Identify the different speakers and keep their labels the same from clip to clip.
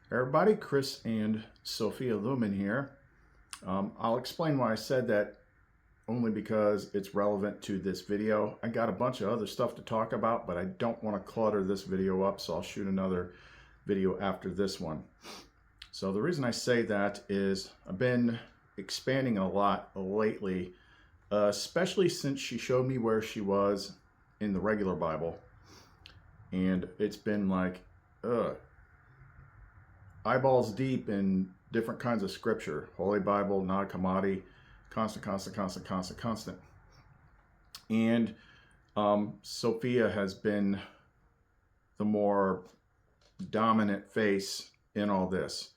Speaker 1: Everybody, Chris and Sophia Lumen here. I'll explain why I said that only because it's relevant to this video. I got a bunch of other stuff to talk about, but I don't want to clutter this video up, so I'll shoot another video after this one. So the reason I say that is I've been expanding a lot lately, especially since she showed me where she was in the regular Bible. And it's been like, eyeballs deep in different kinds of scripture. Holy Bible, non-commodity, constant. And Sophia has been the more dominant face in all this.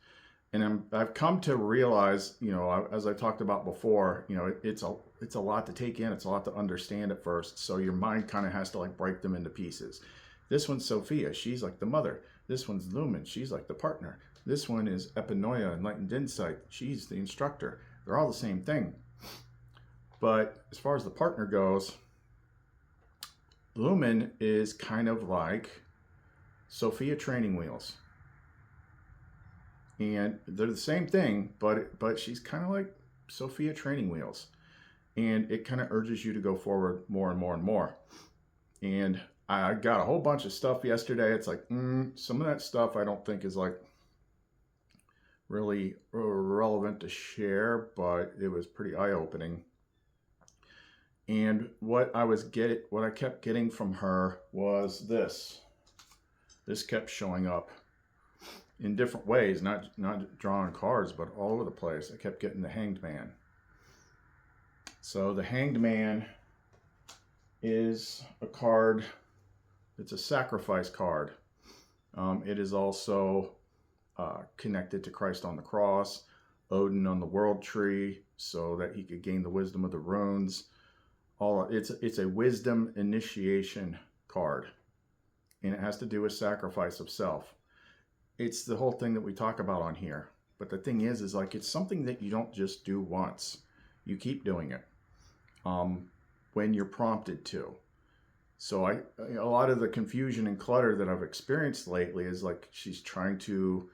Speaker 1: And I've come to realize, as I talked about before, it's a lot to take in. It's a lot to understand at first. So your mind kind of has to break them into pieces. This one's Sophia. She's like the mother. This one's Lumen. She's like the partner. This one is Epinoia, enlightened insight. She's the instructor. They're all the same thing. But as far as the partner goes, Lumen is kind of like Sophia training wheels. And they're the same thing, but she's kind of like Sophia training wheels. And it kind of urges you to go forward more and more and more. And I got a whole bunch of stuff yesterday. It's like, some of that stuff I don't think is really relevant to share, but it was pretty eye-opening. And what I kept getting from her was this. This kept showing up in different ways, not drawing cards, but all over the place. I kept getting the Hanged Man. So the Hanged Man is a card. It's a sacrifice card. It is also connected to Christ on the cross, Odin on the world tree, so that he could gain the wisdom of the runes. It's a wisdom initiation card, and it has to do with sacrifice of self. It's the whole thing that we talk about on here. But the thing is it's something that you don't just do once. You keep doing it when you're prompted to. So a lot of the confusion and clutter that I've experienced lately is like she's trying to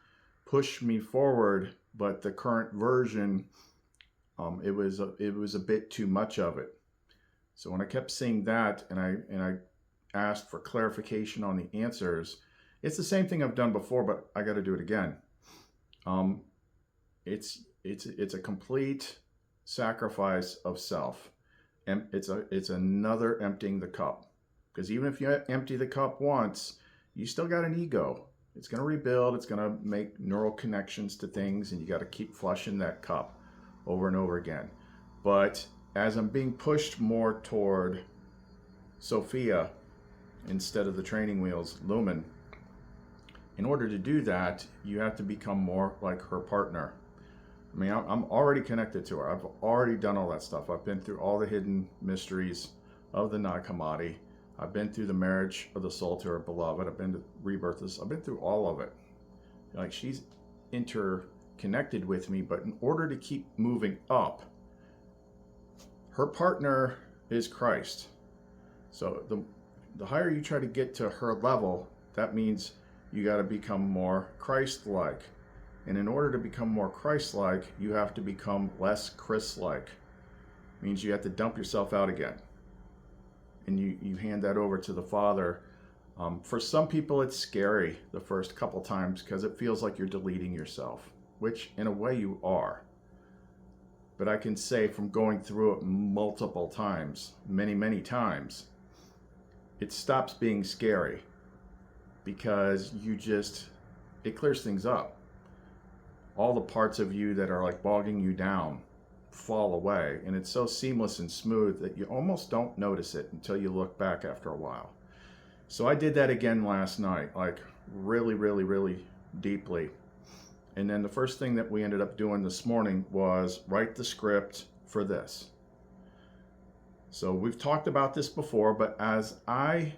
Speaker 1: push me forward, but the current version, it was a bit too much of it. So when I kept seeing that, and I asked for clarification on the answers, it's the same thing I've done before, but I got to do it again. It's a complete sacrifice of self, and it's another emptying the cup. Because even if you empty the cup once, you still got an ego. It's going to rebuild. It's going to make neural connections to things, and you got to keep flushing that cup over and over again. But as I'm being pushed more toward Sophia instead of the training wheels, Lumen, in order to do that, you have to become more like her partner. I mean, I'm already connected to her. I've already done all that stuff. I've been through all the hidden mysteries of the non-commodity. I've been through the marriage of the soul to her beloved. I've been to rebirths. I've been through all of it. Like, she's interconnected with me, but in order to keep moving up, her partner is Christ. So the higher you try to get to her level, that means you got to become more Christ-like. And in order to become more Christ-like, you have to become less Chris-like. Means you have to dump yourself out again. And you hand that over to the Father. For some people, it's scary the first couple times because it feels like you're deleting yourself, which in a way you are. But I can say from going through it multiple times, many times, it stops being scary because it clears things up. All the parts of you that are bogging you down fall away, and it's so seamless and smooth that you almost don't notice it until you look back after a while. So I did that again last night, really deeply. And then the first thing that we ended up doing this morning was write the script for this. So we've talked about this before, but as I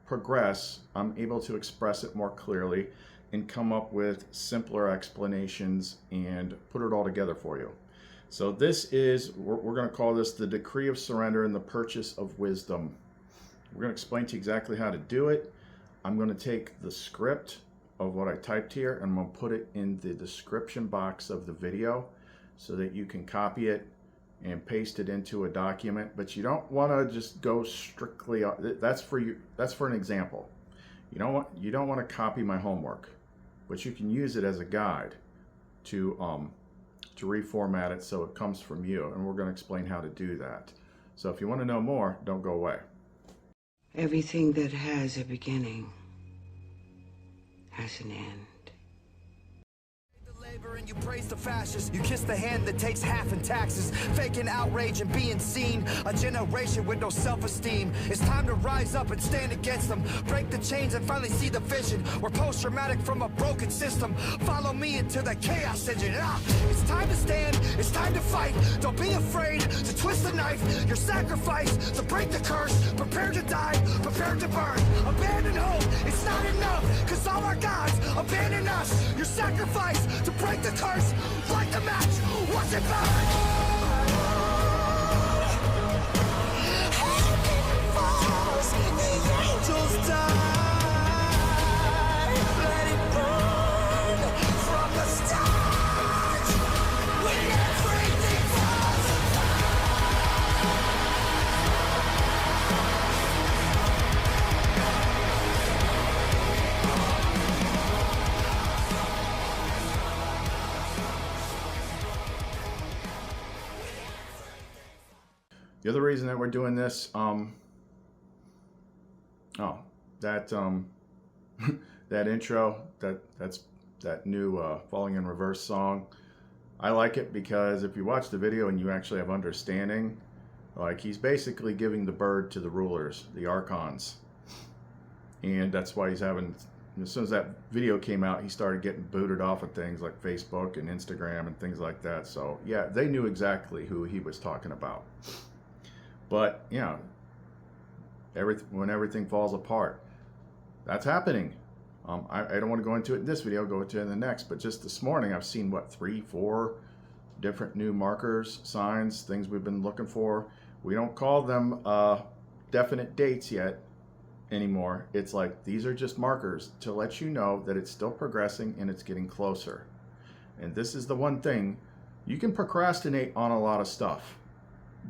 Speaker 1: progress, I'm able to express it more clearly and come up with simpler explanations and put it all together for you. So this is, we're going to call this the Decree of Surrender and the Purchase of Wisdom. We're going to explain to you exactly how to do it. I'm going to take the script of what I typed here, and I'm going to put it in the description box of the video so that you can copy it and paste it into a document. But you don't want to just go strictly, that's for you, that's for an example. You don't want to copy my homework, but you can use it as a guide to reformat it so it comes from you, and we're going to explain how to do that. So if you want to know more, don't go away.
Speaker 2: Everything that has a beginning has an end.
Speaker 3: And you praise the fascists, you kiss the hand that takes half in taxes, faking outrage and being seen, a generation with no self-esteem. It's time to rise up and stand against them, break the chains and finally see the vision. We're post-traumatic from a broken system, follow me into the chaos engine. It's time to stand, it's time to fight, don't be afraid to twist the knife, your sacrifice to break the curse, prepare to die, prepare to burn, abandon hope, it's not enough, cause all our gods abandon us, your sacrifice to break the curse, light the match, watch it burn. Heaven falls, the angels die. Let it burn from the start. When everything falls
Speaker 1: The other reason that we're doing this, that intro, that's that new Falling in Reverse song. I like it because if you watch the video and you actually have understanding, like he's basically giving the bird to the rulers, the archons, and that's why he's having. As soon as that video came out, he started getting booted off of things like Facebook and Instagram and things like that. So yeah, they knew exactly who he was talking about. But, you know, when everything falls apart, that's happening. I don't want to go into it in this video, I'll go into it in the next. But just this morning, I've seen, 3, 4 different new markers, signs, things we've been looking for. We don't call them definite dates yet anymore. It's like, these are just markers to let you know that it's still progressing and it's getting closer. And this is the one thing, you can procrastinate on a lot of stuff.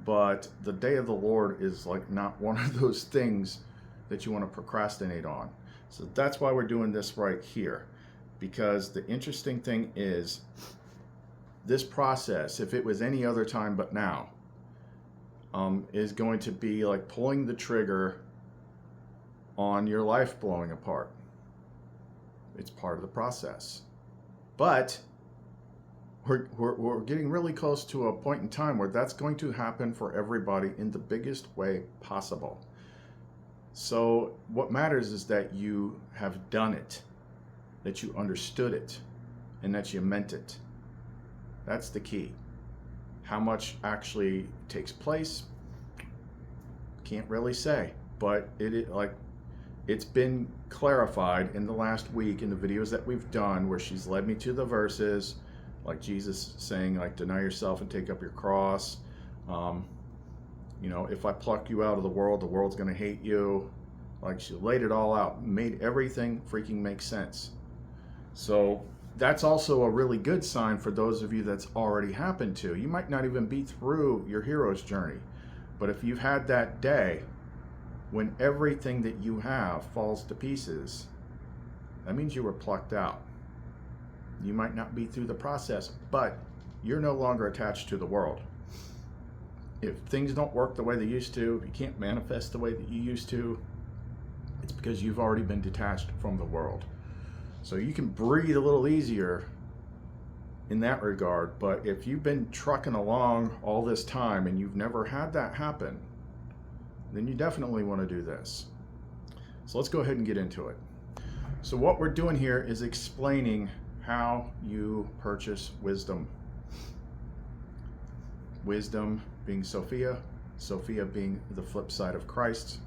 Speaker 1: But the day of the Lord is like not one of those things that you want to procrastinate on. So that's why we're doing this right here. Because the interesting thing is, this process, if it was any other time but now, is going to be like pulling the trigger on your life blowing apart. It's part of the process. But we're getting really close to a point in time where that's going to happen for everybody in the biggest way possible. So what matters is that you have done it, that you understood it, and that you meant it. That's the key. How much actually takes place, can't really say, but it's been clarified in the last week in the videos that we've done, where she's led me to the verses like Jesus saying, like, deny yourself and take up your cross. You know, if I pluck you out of the world's going to hate you. Like, she laid it all out, made everything freaking make sense. So that's also a really good sign for those of you that's already happened to. You might not even be through your hero's journey, but if you've had that day when everything that you have falls to pieces, that means you were plucked out. You might not be through the process, but you're no longer attached to the world. If things don't work the way they used to, if you can't manifest the way that you used to, it's because you've already been detached from the world. So you can breathe a little easier in that regard. But if you've been trucking along all this time and you've never had that happen, then you definitely want to do this. So let's go ahead and get into it. So what we're doing here is explaining how you purchase wisdom. Wisdom being Sophia, Sophia being the flip side of Christ.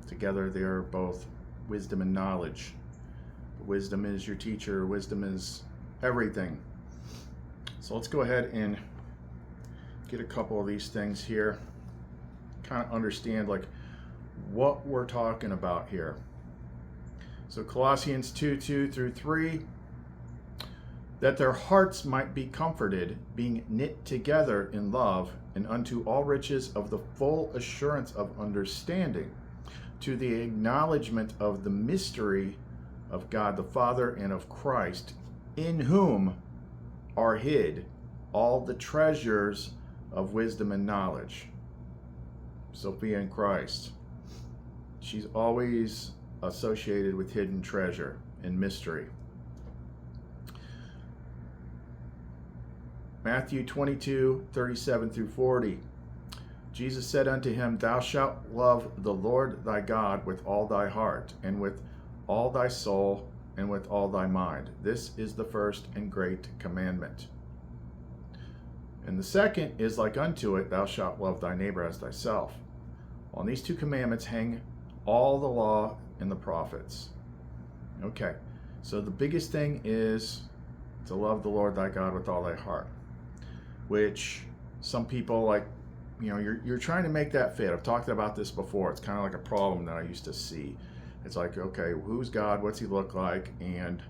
Speaker 1: Together they're both wisdom and knowledge. Wisdom is your teacher, wisdom is everything. So let's go ahead and get a couple of these things here. Kind of understand like what we're talking about here. So Colossians 2:2-3, that their hearts might be comforted, being knit together in love, and unto all riches of the full assurance of understanding, to the acknowledgement of the mystery of God the Father and of Christ, in whom are hid all the treasures of wisdom and knowledge. Sophia in Christ. She's always associated with hidden treasure and mystery. Matthew 22:37-40. Jesus said unto him, Thou shalt love the Lord thy God with all thy heart, and with all thy soul, and with all thy mind. This is the first and great commandment. And the second is like unto it, Thou shalt love thy neighbor as thyself. On these two commandments hang all the law and the prophets. Okay, so the biggest thing is to love the Lord thy God with all thy heart, which some people like, you're trying to make that fit. I've talked about this before. It's kind of like a problem that I used to see. It's like, okay, who's God? What's he look like? And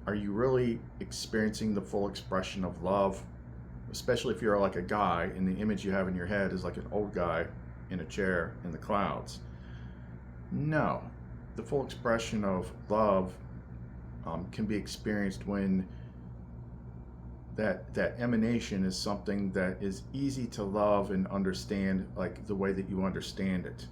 Speaker 1: are you really experiencing the full expression of love? Especially if you're like a guy and the image you have in your head is like an old guy in a chair in the clouds. No, the full expression of love can be experienced when that emanation is something that is easy to love and understand, like the way that you understand it,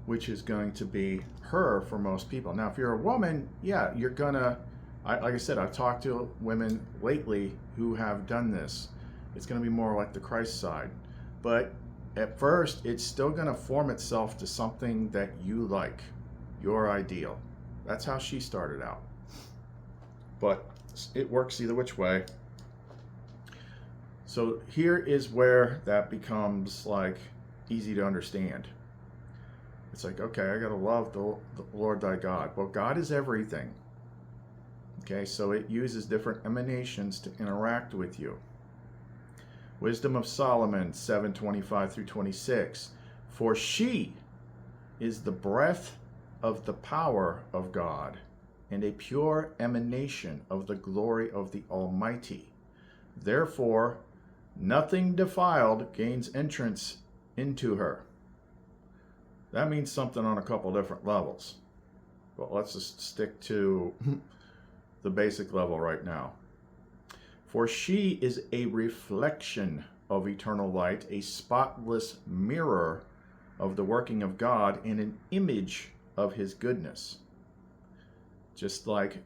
Speaker 1: which is going to be her for most people. Now, if you're a woman, yeah, you're gonna, like I said, I've talked to women lately who have done this. It's gonna be more like the Christ side. But at first, it's still gonna form itself to something that you like, your ideal. That's how she started out. But it works either which way. So here is where that becomes like easy to understand. It's like, okay, I gotta love the Lord thy God. Well, God is everything. Okay, so it uses different emanations to interact with you. Wisdom of Solomon 7:25-26. For she is the breath of the power of God, and a pure emanation of the glory of the Almighty. Therefore, nothing defiled gains entrance into her. That means something on a couple different levels. But let's just stick to the basic level right now. For she is a reflection of eternal light, a spotless mirror of the working of God, and an image of his goodness. Just like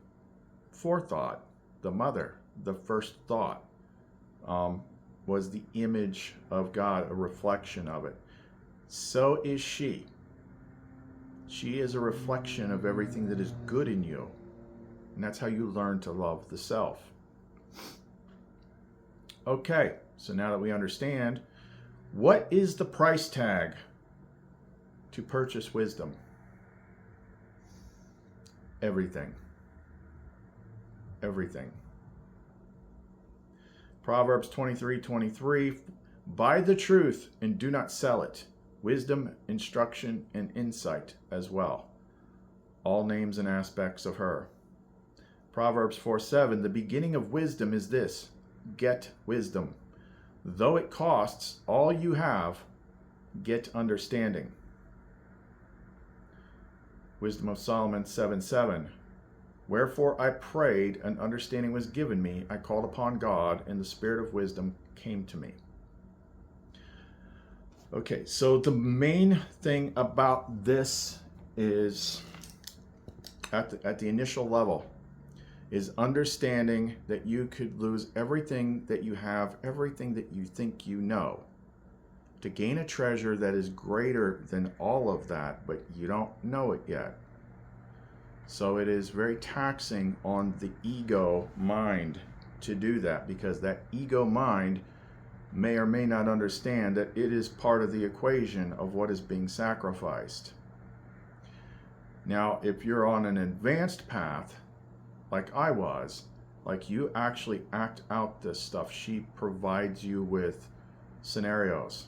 Speaker 1: forethought, the mother, the first thought, was the image of God, a reflection of it. So is she. She is a reflection of everything that is good in you. And that's how you learn to love the self. Okay, so now that we understand, what is the price tag to purchase wisdom? Everything. Everything. Proverbs 23:23, buy the truth and do not sell it. Wisdom, instruction, and insight as well. All names and aspects of her. Proverbs 4:7, the beginning of wisdom is this, get wisdom. Though it costs all you have, get understanding. Wisdom of Solomon 7:7. Wherefore I prayed, and understanding was given me. I called upon God, and the spirit of wisdom came to me. Okay, so the main thing about this is, at the initial level, is understanding that you could lose everything that you have, everything that you think you know, to gain a treasure that is greater than all of that, but you don't know it yet. So it is very taxing on the ego mind to do that, because that ego mind may or may not understand that it is part of the equation of what is being sacrificed. Now, if you're on an advanced path, like I was, like you actually act out this stuff, she provides you with scenarios.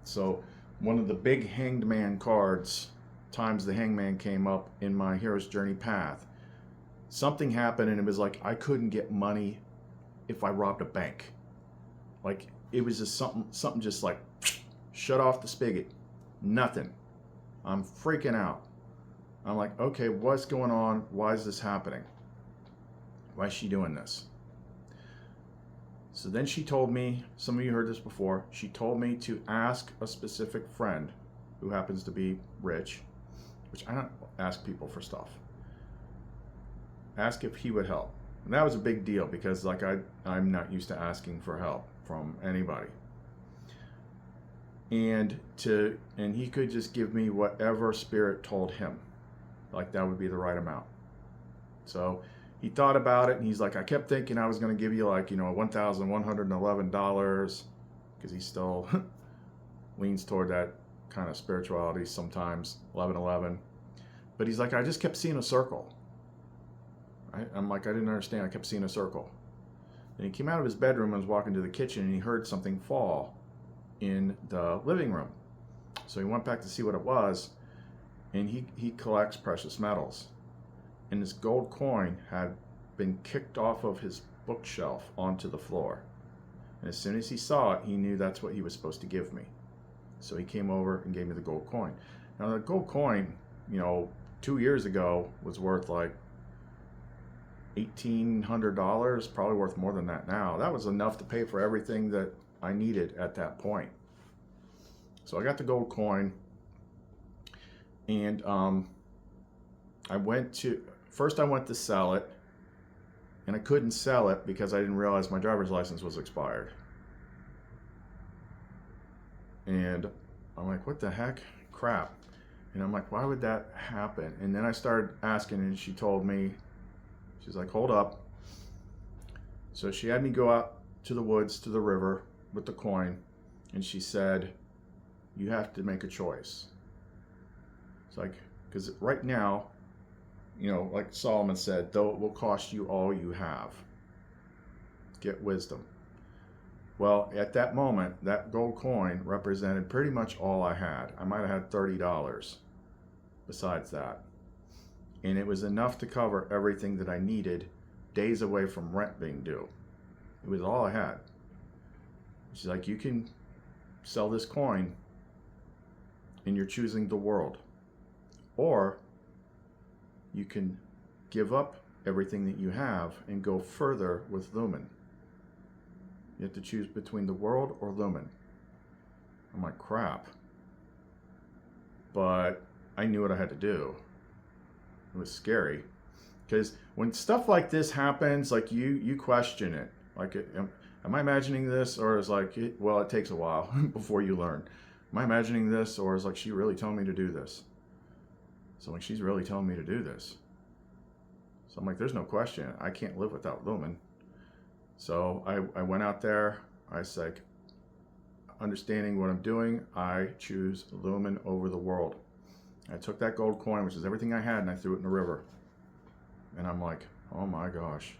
Speaker 1: So one of the big Hanged Man cards times the hangman came up in my hero's journey path, something happened and it was like I couldn't get money if I robbed a bank. Like it was just something just like shut off the spigot. Nothing. I'm freaking out. I'm like, okay, what's going on? Why is this happening? Why is she doing this? So then she told me, some of you heard this before, she told me to ask a specific friend who happens to be rich, which I don't ask people for stuff. Ask if he would help. And that was a big deal because like I'm not used to asking for help from anybody. And he could just give me whatever spirit told him. Like that would be the right amount. So he thought about it and he's like, I kept thinking I was going to give you like, $1,111 because he still leans toward that kind of spirituality sometimes, 1111. But he's like, I just kept seeing a circle. I'm like, I didn't understand. I kept seeing a circle. And he came out of his bedroom and was walking to the kitchen and he heard something fall in the living room. So he went back to see what it was, and he collects precious metals. And this gold coin had been kicked off of his bookshelf onto the floor. And as soon as he saw it, he knew that's what he was supposed to give me. So he came over and gave me the gold coin. Now the gold coin, 2 years ago was worth like $1,800, probably worth more than that now. That was enough to pay for everything that I needed at that point. So I got the gold coin, and I went to sell it, and I couldn't sell it because I didn't realize my driver's license was expired. And I'm like, what the heck? Crap. And I'm like, why would that happen? And then I started asking, and she told me, she's like, hold up. So she had me go out to the woods, to the river with the coin, and she said, you have to make a choice. It's like, because right now, like Solomon said, though it will cost you all you have, get wisdom. Well, at that moment, that gold coin represented pretty much all I had. I might have had $30 besides that. And it was enough to cover everything that I needed days away from rent being due. It was all I had. She's like, you can sell this coin and you're choosing the world. Or you can give up everything that you have and go further with Lumen. You have to choose between the world or Lumen. I'm like, crap. But I knew what I had to do. It was scary. Because when stuff like this happens, like you question it. Like, am I imagining this? Or is like, well, it takes a while before you learn. Am I imagining this? Or is like, she really telling me to do this? So like, she's really telling me to do this. So I'm like, there's no question. I can't live without Lumen. So I went out there. I said, understanding what I'm doing, I choose Lumen over the world. I took that gold coin, which is everything I had, and I threw it in the river. And I'm like, oh my gosh.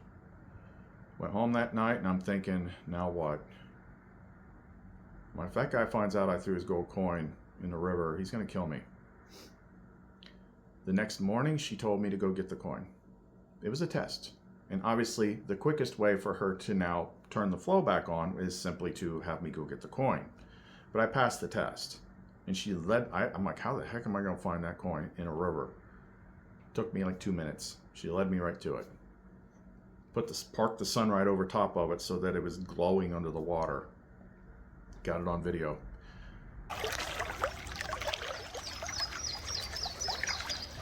Speaker 1: Went home that night and I'm thinking, now what? Well, if that guy finds out I threw his gold coin in the river, he's going to kill me. The next morning, she told me to go get the coin. It was a test. And obviously, the quickest way for her to now turn the flow back on is simply to have me go get the coin. But I passed the test. And I'm like, how the heck am I going to find that coin in a river? Took me like 2 minutes. She led me right to it. Parked the sun right over top of it so that it was glowing under the water. Got it on video.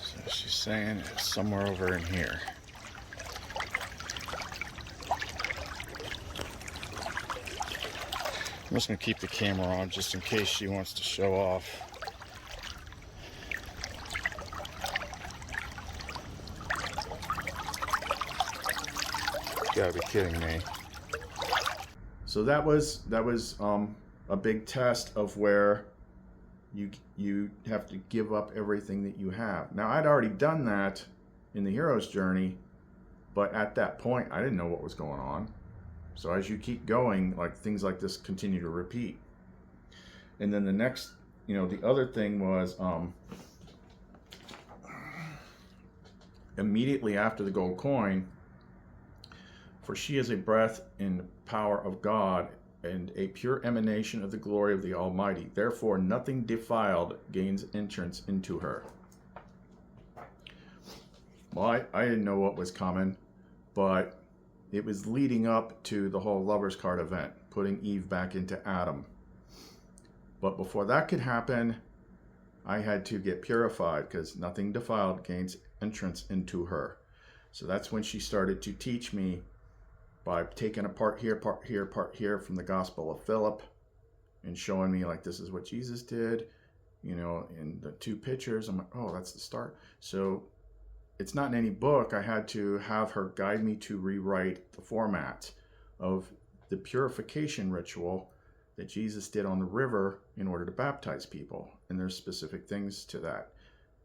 Speaker 1: So she's saying it's somewhere over in here. I'm just going to keep the camera on just in case she wants to show off. You gotta be kidding me. So that was a big test of where you have to give up everything that you have. Now, I'd already done that in the hero's journey, but at that point I didn't know what was going on. So as you keep going, like, things like this continue to repeat. And then the next, the other thing was immediately after the gold coin, for she is a breath in power of God and a pure emanation of the glory of the Almighty. Therefore, nothing defiled gains entrance into her. Well, I didn't know what was coming, but it was leading up to the whole Lover's Card event, putting Eve back into Adam. But before that could happen, I had to get purified, because nothing defiled gains entrance into her. So that's when she started to teach me by taking a part here, part here, part here from the Gospel of Philip, and showing me, like, this is what Jesus did, you know, in the two pictures. I'm like, oh, that's the start. So it's not in any book. I had to have her guide me to rewrite the format of the purification ritual that Jesus did on the river in order to baptize people. And there's specific things to that.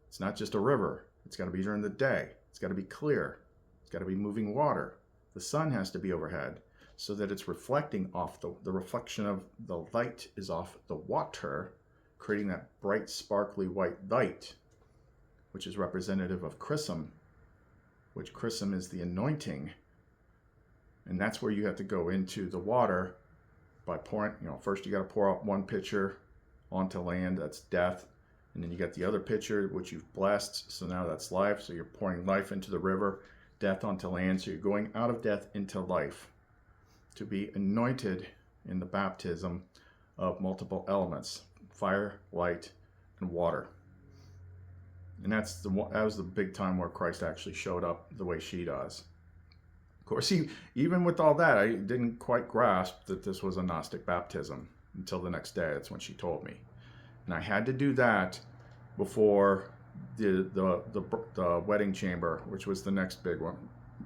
Speaker 1: It's not just a river. It's got to be during the day. It's got to be clear. It's got to be moving water. The sun has to be overhead so that it's reflecting off the reflection of the light is off the water, creating that bright, sparkly white light, which is representative of chrism, which chrism is the anointing. And that's where you have to go into the water by pouring, you know, first you got to pour out one pitcher onto land, that's death. And then you got the other pitcher, which you've blessed, so now that's life. So you're pouring life into the river, death onto land. So you're going out of death into life to be anointed in the baptism of multiple elements, fire, light, and water. And that was the big time where Christ actually showed up the way she does. Of course, even with all that, I didn't quite grasp that this was a Gnostic baptism until the next day. That's when she told me. And I had to do that before the wedding chamber, which was the next big one.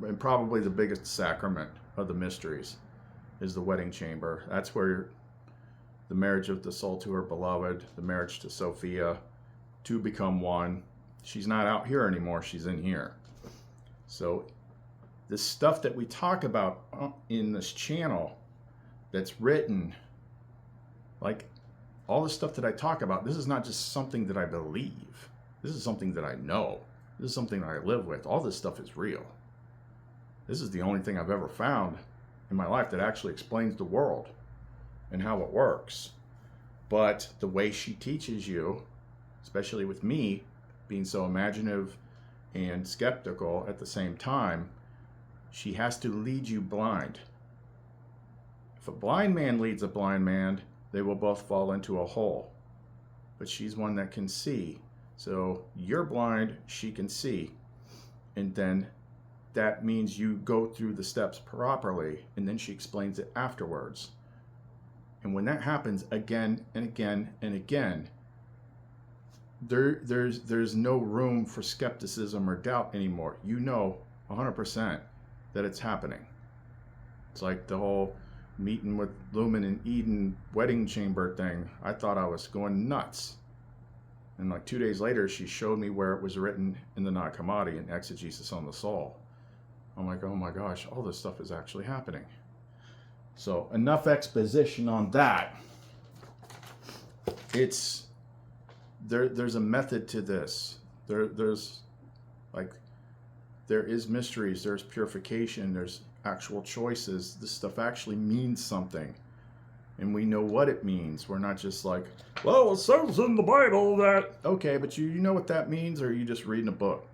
Speaker 1: And probably the biggest sacrament of the mysteries is the wedding chamber. That's where the marriage of the soul to her beloved, the marriage to Sophia, two become one. She's not out here anymore, she's in here. So this stuff that we talk about in this channel that's written, like all the stuff that I talk about, this is not just something that I believe. This is something that I know. This is something that I live with. All this stuff is real. This is the only thing I've ever found in my life that actually explains the world and how it works. But the way she teaches you, especially with me being so imaginative and skeptical at the same time, she has to lead you blind. If a blind man leads a blind man, they will both fall into a hole. But she's one that can see. So you're blind, she can see. And then that means you go through the steps properly, and then she explains it afterwards. And when that happens again and again and again, there's no room for skepticism or doubt anymore. You know 100% that it's happening. It's like the whole meeting with Lumen and Eden wedding chamber thing. I thought I was going nuts. And like 2 days later, she showed me where it was written in the Nag Hammadi in Exegesis on the Soul. I'm like, oh my gosh, all this stuff is actually happening. So enough exposition on that. There's a method to this. There is mysteries, there's purification, there's actual choices. This stuff actually means something. And we know what it means. We're not just like, well, it says in the Bible that... Okay, but you know what that means, or are you just reading a book?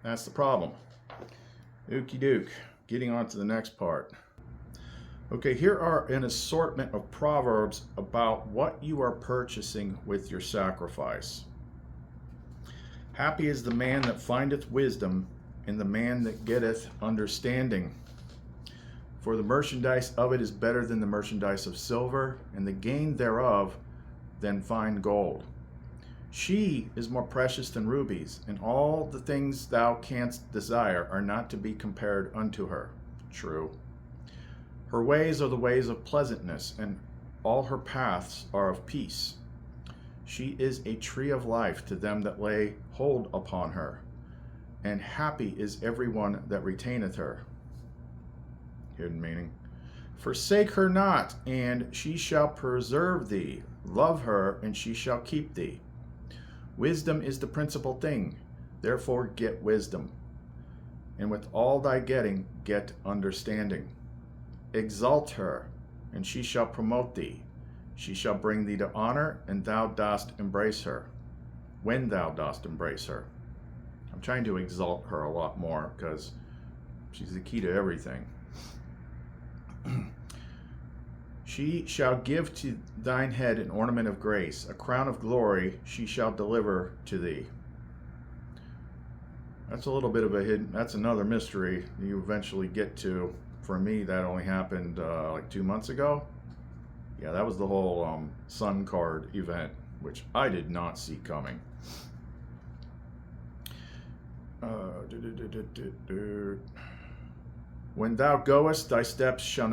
Speaker 1: That's the problem. Okie doke. Getting on to the next part. Okay, here are an assortment of proverbs about what you are purchasing with your sacrifice. Happy is the man that findeth wisdom, and the man that getteth understanding. For the merchandise of it is better than the merchandise of silver, and the gain thereof than fine gold. She is more precious than rubies, and all the things thou canst desire are not to be compared unto her. True. Her ways are the ways of pleasantness, and all her paths are of peace. She is a tree of life to them that lay hold upon her, and happy is every one that retaineth her. Hidden meaning. Forsake her not, and she shall preserve thee. Love her, and she shall keep thee. Wisdom is the principal thing. Therefore get wisdom. and with all thy getting, get understanding. Exalt her, and she shall promote thee. She shall bring thee to honor, and thou dost embrace her. When thou dost embrace her. I'm trying to exalt her a lot more because she's the key to everything. She shall give to thine head an ornament of grace, a crown of glory she shall deliver to thee. That's a little bit of a hidden, that's another mystery you eventually get to. For me, that only happened like 2 months ago. Yeah, that was the whole Sun card event, which I did not see coming. When thou goest, thy steps shall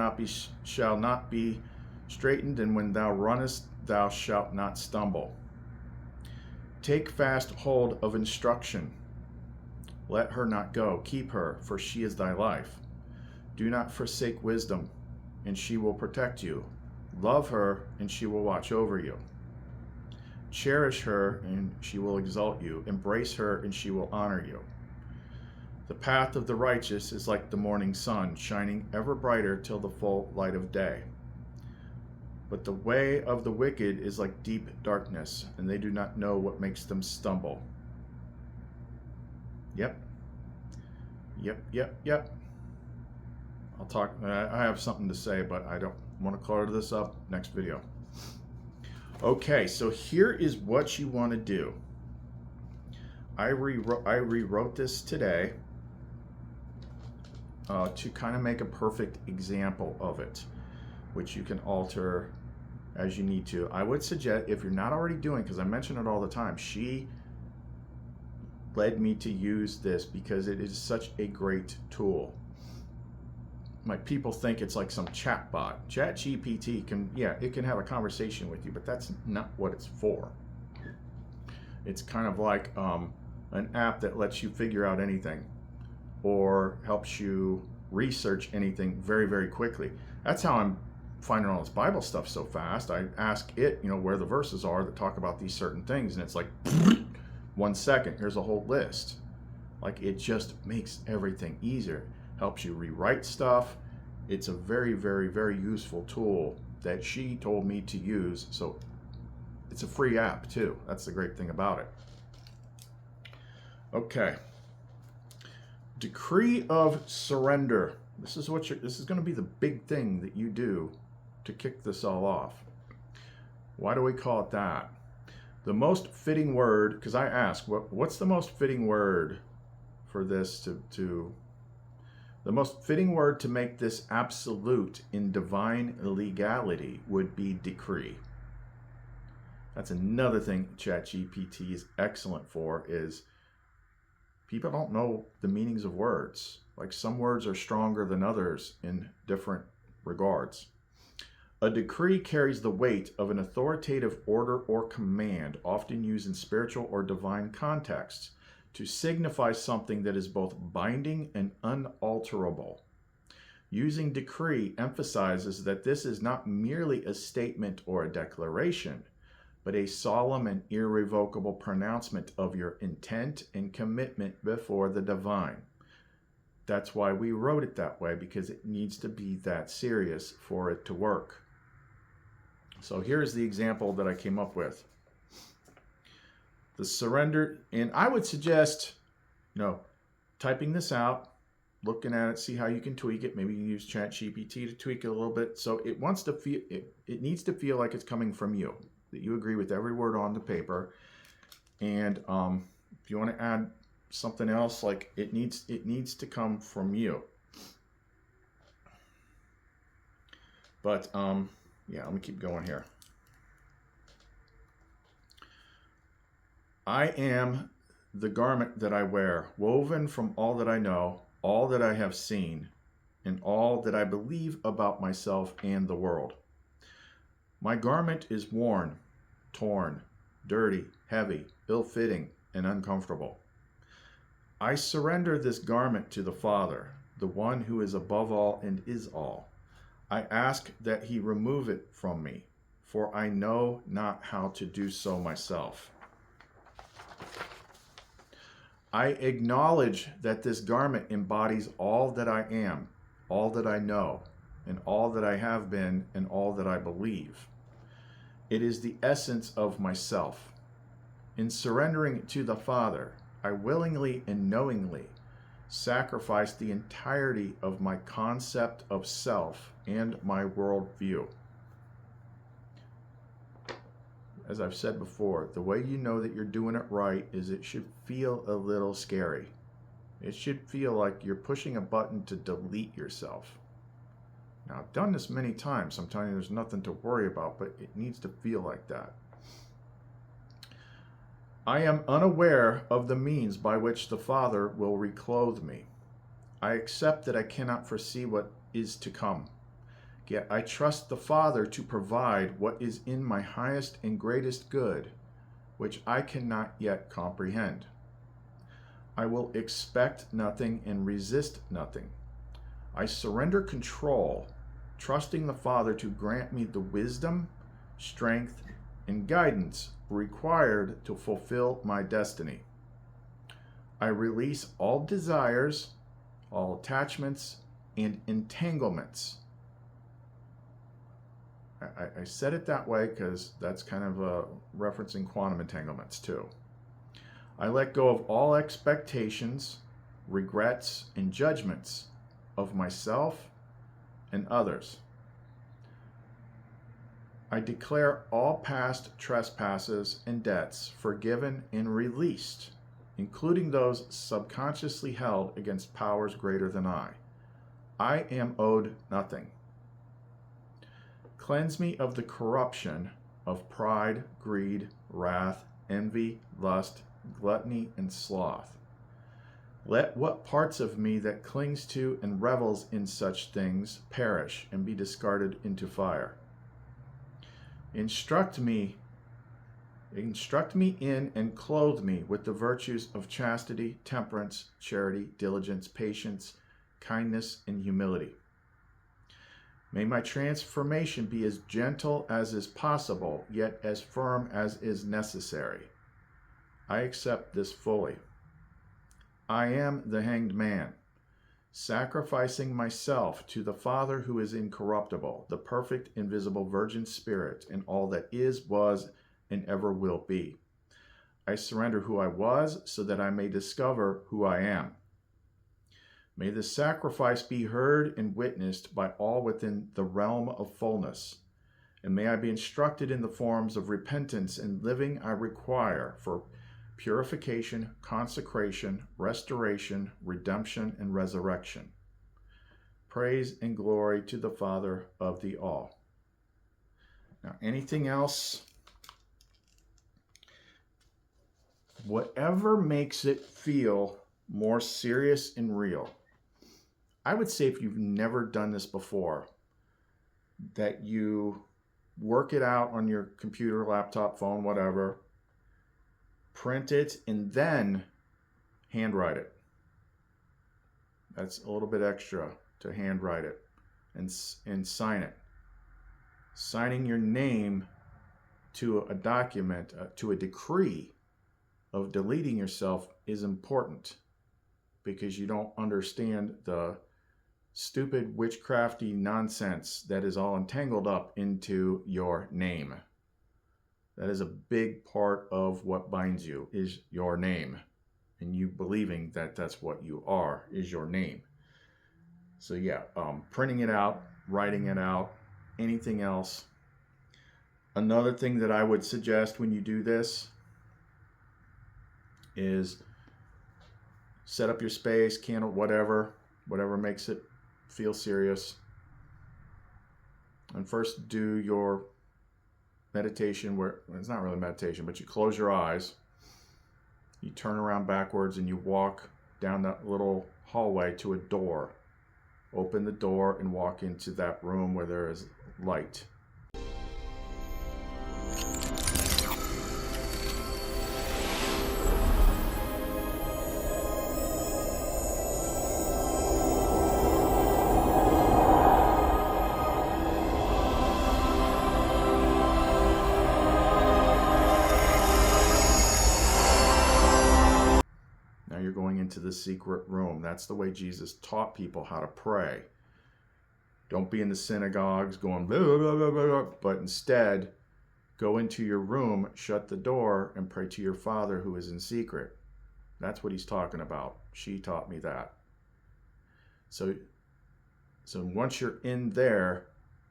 Speaker 1: not be straightened, and when thou runnest, thou shalt not stumble. Take fast hold of instruction. Let her not go. Keep her, for she is thy life. Do not forsake wisdom, and she will protect you. Love her, and she will watch over you. Cherish her, and she will exalt you. Embrace her, and she will honor you. The path of the righteous is like the morning sun, shining ever brighter till the full light of day. But the way of the wicked is like deep darkness, and they do not know what makes them stumble. Yep. I'll talk, I have something to say, but I don't want to clutter this up. Next video. Okay, so here is what you want to do. I rewrote this today to kind of make a perfect example of it, which you can alter as you need to. I would suggest, if you're not already doing, because I mention it all the time, she led me to use this because it is such a great tool. Like, people think it's like some chat bot. ChatGPT can, yeah, it can have a conversation with you, but that's not what it's for. It's kind of like an app that lets you figure out anything or helps you research anything very, very quickly. That's how I'm finding all this Bible stuff so fast. I ask it, where the verses are that talk about these certain things, and it's like 1 second, here's a whole list. Like, it just makes everything easier. Helps you rewrite stuff. It's a very, very, very useful tool that she told me to use. So it's a free app too. That's the great thing about it. Okay. Decree of surrender. This is going to be the big thing that you do to kick this all off. Why do we call it that? The most fitting word, because I ask, what's the most fitting word for this the most fitting word to make this absolute in divine legality would be decree. That's another thing ChatGPT is excellent for, is people don't know the meanings of words. Like, some words are stronger than others in different regards. A decree carries the weight of an authoritative order or command, often used in spiritual or divine contexts, to signify something that is both binding and unalterable. Using decree emphasizes that this is not merely a statement or a declaration, but a solemn and irrevocable pronouncement of your intent and commitment before the divine. That's why we wrote it that way, because it needs to be that serious for it to work. So here's the example that I came up with. The surrender, and I would suggest, typing this out, looking at it, see how you can tweak it. Maybe you use ChatGPT to tweak it a little bit. So it wants to feel, it needs to feel like it's coming from you, that you agree with every word on the paper. And if you want to add something else, like it needs to come from you. But yeah, let me keep going here. I am the garment that I wear, woven from all that I know, all that I have seen, and all that I believe about myself and the world. My garment is worn, torn, dirty, heavy, ill-fitting, and uncomfortable. I surrender this garment to the Father, the one who is above all and is all. I ask that he remove it from me, for I know not how to do so myself. I acknowledge that this garment embodies all that I am, all that I know, and all that I have been, and all that I believe. It is the essence of myself. In surrendering to the Father, I willingly and knowingly sacrifice the entirety of my concept of self and my worldview. As I've said before, the way you know that you're doing it right is it should feel a little scary. It should feel like you're pushing a button to delete yourself. Now, I've done this many times. I'm telling you, there's nothing to worry about, but it needs to feel like that. I am unaware of the means by which the Father will reclothe me. I accept that I cannot foresee what is to come. Yet I trust the Father to provide what is in my highest and greatest good, which I cannot yet comprehend. I will expect nothing and resist nothing. I surrender control, trusting the Father to grant me the wisdom, strength, and guidance required to fulfill my destiny. I release all desires, all attachments, and entanglements. I said it that way because that's kind of referencing quantum entanglements too. I let go of all expectations, regrets, and judgments of myself and others. I declare all past trespasses and debts forgiven and released, including those subconsciously held against powers greater than I. I am owed nothing. Cleanse me of the corruption of pride, greed, wrath, envy, lust, gluttony, and sloth. Let what parts of me that clings to and revels in such things perish and be discarded into fire. Instruct me in and clothe me with the virtues of chastity, temperance, charity, diligence, patience, kindness, and humility. May my transformation be as gentle as is possible, yet as firm as is necessary. I accept this fully. I am the hanged man, sacrificing myself to the Father who is incorruptible, the perfect, invisible Virgin Spirit, and all that is, was, and ever will be. I surrender who I was so that I may discover who I am. May this sacrifice be heard and witnessed by all within the realm of fullness, and may I be instructed in the forms of repentance and living I require for purification, consecration, restoration, redemption, and resurrection. Praise and glory to the Father of the all. Now, anything else? Whatever makes it feel more serious and real. I would say if you've never done this before, that you work it out on your computer, laptop, phone, whatever, print it, and then handwrite it. That's a little bit extra to handwrite it and sign it. Signing your name to a document, to a decree of deleting yourself is important because you don't understand the stupid witchcrafty nonsense that is all entangled up into your name. That is a big part of what binds you, is your name. And you believing that that's what you are, is your name. So yeah, printing it out, writing it out, anything else. Another thing that I would suggest when you do this is set up your space, candle, whatever makes it feel serious. And first do your meditation where it's not really meditation, but you close your eyes, you turn around backwards, and you walk down that little hallway to a door. Open the door and walk into that room where there is light. the secret room. That's the way Jesus taught people how to pray. Don't be in the synagogues going blah, blah, blah, blah, blah, but instead go into your room, shut the door, and pray to your Father who is in secret. That's what he's talking about. She taught me that. So once you're in there,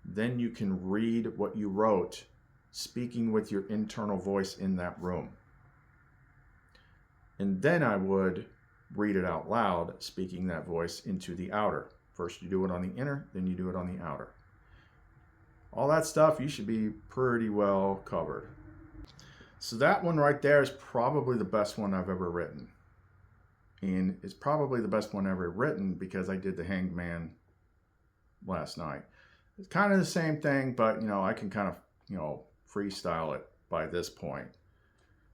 Speaker 1: then you can read what you wrote, speaking with your internal voice in that room. And then I would read it out loud, speaking that voice into the outer. First you do it on the inner, then you do it on the outer. All that stuff, you should be pretty well covered. So that one right there is probably the best one I've ever written. And it's probably the best one ever written because I did the Hanged Man last night. It's kind of the same thing, but I can kind of, freestyle it by this point.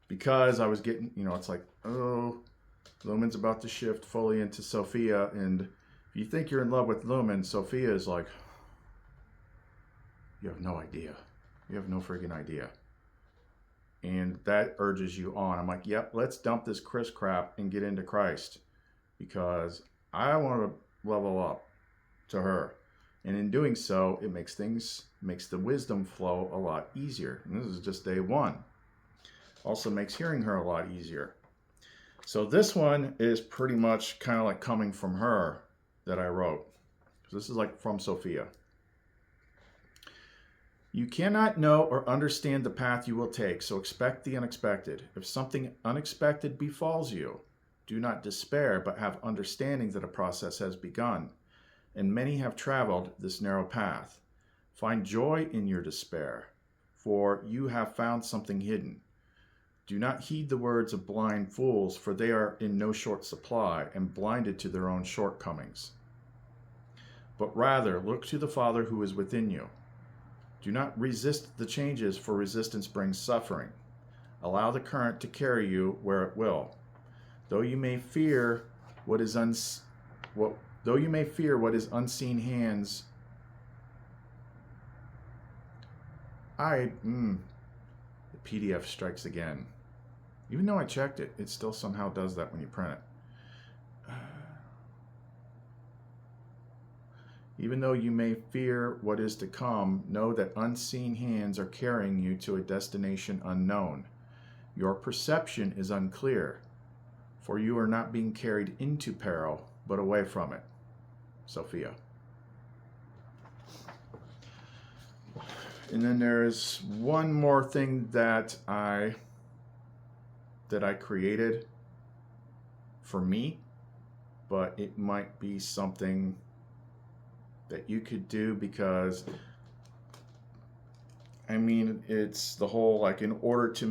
Speaker 1: Because I was getting, it's like, oh, Lumen's about to shift fully into Sophia, and if you think you're in love with Lumen, Sophia is like, you have no idea. You have no friggin' idea. And that urges you on. I'm like, yep, let's dump this Chris crap and get into Christ. Because I want to level up to her. And in doing so, it makes the wisdom flow a lot easier. And this is just day one. Also makes hearing her a lot easier. So this one is pretty much kind of like coming from her that I wrote. So this is like from Sophia. You cannot know or understand the path you will take, so expect the unexpected. If something unexpected befalls you, do not despair, but have understanding that a process has begun. And many have traveled this narrow path. Find joy in your despair, for you have found something hidden. Do not heed the words of blind fools, for they are in no short supply and blinded to their own shortcomings. But rather, look to the Father who is within you. Do not resist the changes, for resistance brings suffering. Allow the current to carry you where it will. Though you may fear what is unseen hands, the PDF strikes again. Even though I checked it, it still somehow does that when you print it. Even though you may fear what is to come, know that unseen hands are carrying you to a destination unknown. Your perception is unclear, for you are not being carried into peril, but away from it. Sophia. And then there's one more thing that I created for me, but it might be something that you could do because, it's the whole, it's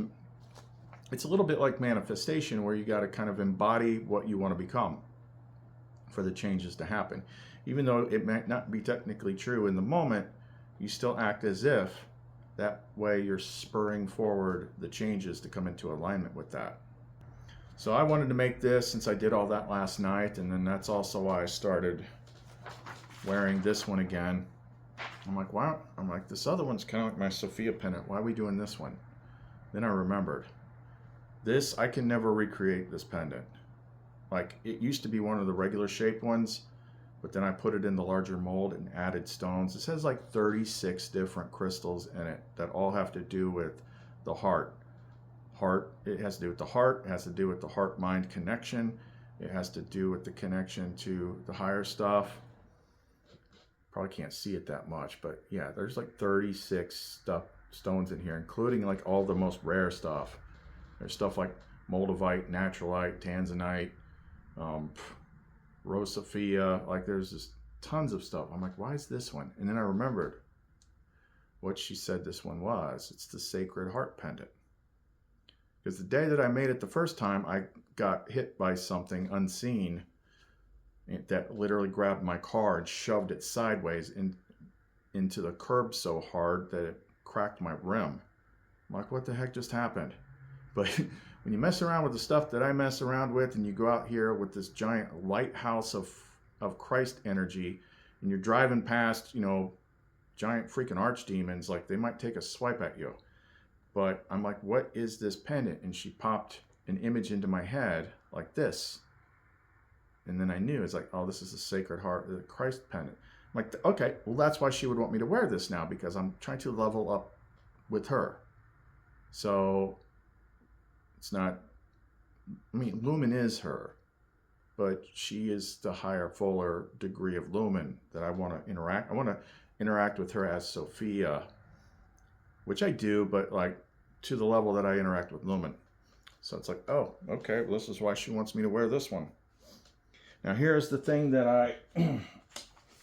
Speaker 1: a little bit like manifestation where you got to kind of embody what you want to become for the changes to happen. Even though it might not be technically true in the moment, you still act as if. That way you're spurring forward the changes to come into alignment with that. So I wanted to make this since I did all that last night, and then that's also why I started wearing this one again. I'm like, wow. I'm like, this other one's kind of like my Sophia pendant. Why are we doing this one? Then I remembered. This, I can never recreate this pendant. Like, it used to be one of the regular shaped ones, but then I put it in the larger mold and added stones. This has like 36 different crystals in it that all have to do with the heart. It has to do with the heart. It has to do with the heart-mind connection. It has to do with the connection to the higher stuff. Probably can't see it that much, but yeah, there's like 36 stones in here, including like all the most rare stuff. There's stuff like moldavite, naturalite, tanzanite, Rose Sophia. Like, there's just tons of stuff. I'm like, why is this one? And then I remembered what she said this one was. It's the Sacred Heart Pendant. Because the day that I made it the first time, I got hit by something unseen that literally grabbed my car and shoved it sideways into the curb so hard that it cracked my rim. I'm like, what the heck just happened? But when you mess around with the stuff that I mess around with, and you go out here with this giant lighthouse of Christ energy, and you're driving past, giant freaking archdemons, like they might take a swipe at you. But I'm like, what is this pendant? And she popped an image into my head like this. And then I knew, it's like, oh, this is the Sacred Heart of the Christ pendant. I'm like, okay, well, that's why she would want me to wear this now, because I'm trying to level up with her. So it's not, I mean, Lumen is her, but she is the higher, fuller degree of Lumen that I want to interact. I want to interact with her as Sophia, which I do, but like to the level that I interact with Lumen. So it's like, oh, okay, well, this is why she wants me to wear this one. Now here's the thing that I, and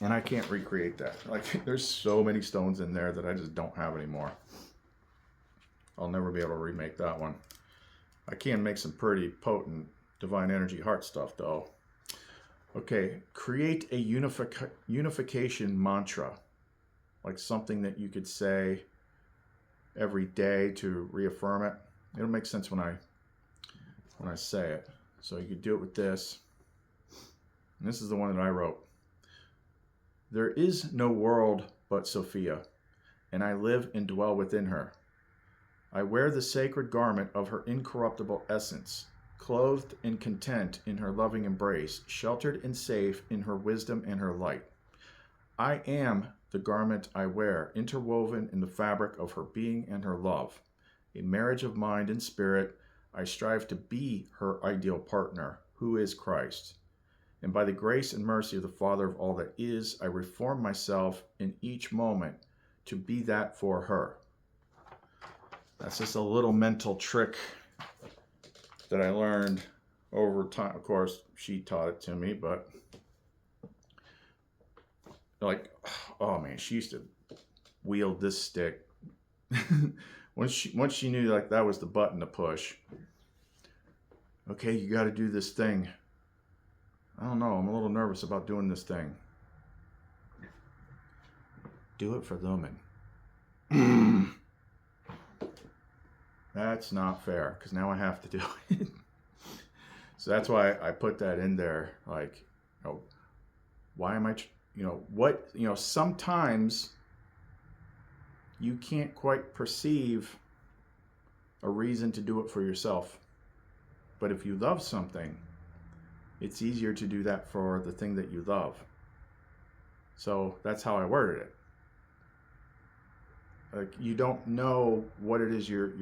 Speaker 1: I can't recreate that. Like, there's so many stones in there that I just don't have anymore. I'll never be able to remake that one. I can make some pretty potent divine energy heart stuff though. Okay, create a unification mantra. Like something that you could say every day to reaffirm it. It'll make sense when I say it. So you could do it with this. And this is the one that I wrote. There is no world but Sophia, and I live and dwell within her. I wear the sacred garment of her incorruptible essence, clothed and content in her loving embrace, sheltered and safe in her wisdom and her light. I am the garment I wear, interwoven in the fabric of her being and her love. A marriage of mind and spirit, I strive to be her ideal partner, who is Christ. And by the grace and mercy of the Father of all that is, I reform myself in each moment to be that for her. That's just a little mental trick that I learned over time. Of course, she taught it to me, but like, oh man, she used to wield this stick. Once she knew like that was the button to push. Okay, you got to do this thing. I don't know, I'm a little nervous about doing this thing. Do it for Lumen. That's not fair, because now I have to do it. So that's why I put that in there. Like, you know, why am I, sometimes you can't quite perceive a reason to do it for yourself. But if you love something, it's easier to do that for the thing that you love. So that's how I worded it. Like, you don't know what it is you're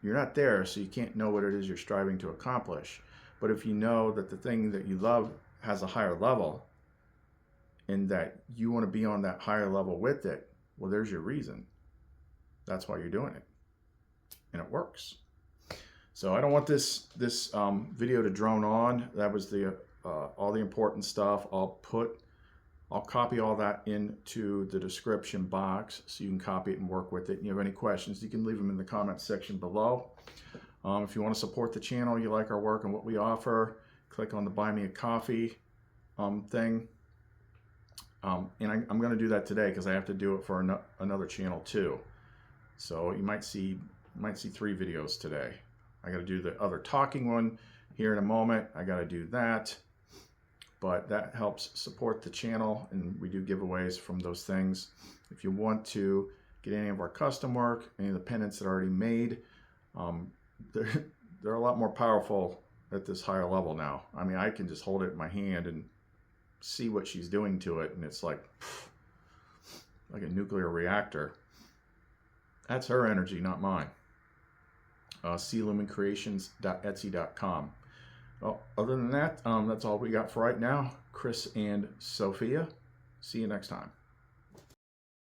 Speaker 1: not there, so you can't know what it is you're striving to accomplish. But if you know that the thing that you love has a higher level and that you want to be on that higher level with it, well, there's your reason. That's why you're doing it. And it works. So I don't want this video to drone on. That was the all the important stuff. I'll copy all that into the description box so you can copy it and work with it. If you have any questions, you can leave them in the comments section below. If you want to support the channel, you like our work and what we offer, click on the Buy Me a Coffee thing. And I'm going to do that today because I have to do it for another channel too. So you might see 3 videos today. I got to do the other talking one here in a moment. I got to do that. But that helps support the channel, and we do giveaways from those things. If you want to get any of our custom work, any of the pendants that are already made, they're a lot more powerful at this higher level now. I mean, I can just hold it in my hand and see what she's doing to it, and it's like a nuclear reactor. That's her energy, not mine. clumencreations.etsy.com. Well, other than that, that's all we got for right now. Chris and Sophia. See you next time.